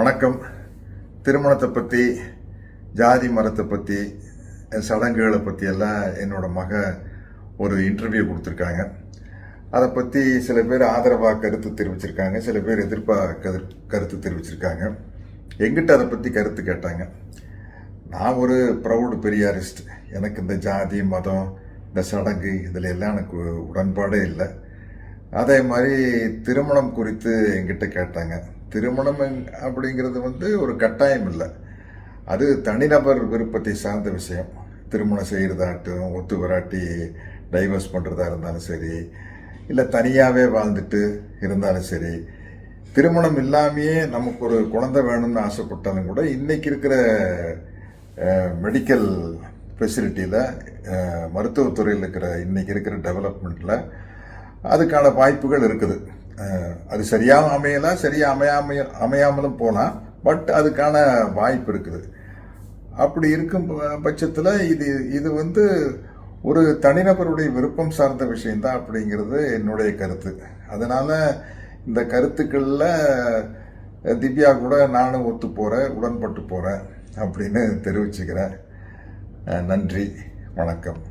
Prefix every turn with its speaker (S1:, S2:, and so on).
S1: வணக்கம். திருமணத்தை பற்றி, ஜாதி மரத்தை பற்றி, சடங்குகளை பற்றி எல்லாம் என்னோட மக ஒரு இன்டர்வியூ கொடுத்துருக்காங்க. அதை பற்றி சில பேர் ஆதரவாக கருத்து தெரிவிச்சிருக்காங்க, சில பேர் எதிர்ப்பாக கருத்து தெரிவிச்சிருக்காங்க. எங்கிட்ட அதை பற்றி கருத்து கேட்டாங்க. நான் ஒரு ப்ரௌடு பெரியாரிஸ்ட். எனக்கு இந்த ஜாதி மதம் இந்த சடங்கு இதில் எல்லாம் எனக்கு உடன்பாடே இல்லை. அதே மாதிரி திருமணம் குறித்து எங்கிட்ட கேட்டாங்க. திருமணம் அப்படிங்கிறது ஒரு கட்டாயம் இல்லை, அது தனிநபர் விருப்பத்தை சார்ந்த விஷயம். திருமணம் செய்கிறதாட்டும், ஒத்து வராட்டி டைவர்ஸ் பண்ணுறதா இருந்தாலும் சரி, இல்லை தனியாகவே வாழ்ந்துட்டு இருந்தாலும் சரி, திருமணம் இல்லாமையே நமக்கு ஒரு குழந்தை வேணும்னு ஆசைப்பட்டாலும் கூட இன்னைக்கு இருக்கிற மெடிக்கல் ஃபெசிலிட்டியில், மருத்துவத்துறையில் இன்னைக்கு இருக்கிற டெவலப்மெண்ட்டில் அதுக்கான வாய்ப்புகள் இருக்குது. அது சரியாக அமையலாம், சரியாக அமையாமலும் போகலாம், பட் அதுக்கான வாய்ப்பு இருக்குது. அப்படி இருக்கும் பட்சத்தில் இது ஒரு தனிநபருடைய விருப்பம் சார்ந்த விஷயம்தான் அப்படிங்கிறது என்னுடைய கருத்து. அதனால் இந்த கருத்துக்களில் திவ்யா கூட நானும் ஒத்து போகிறேன், உடன்பட்டு போகிறேன் அப்படின்னு தெரிவிச்சுக்கிறேன். நன்றி, வணக்கம்.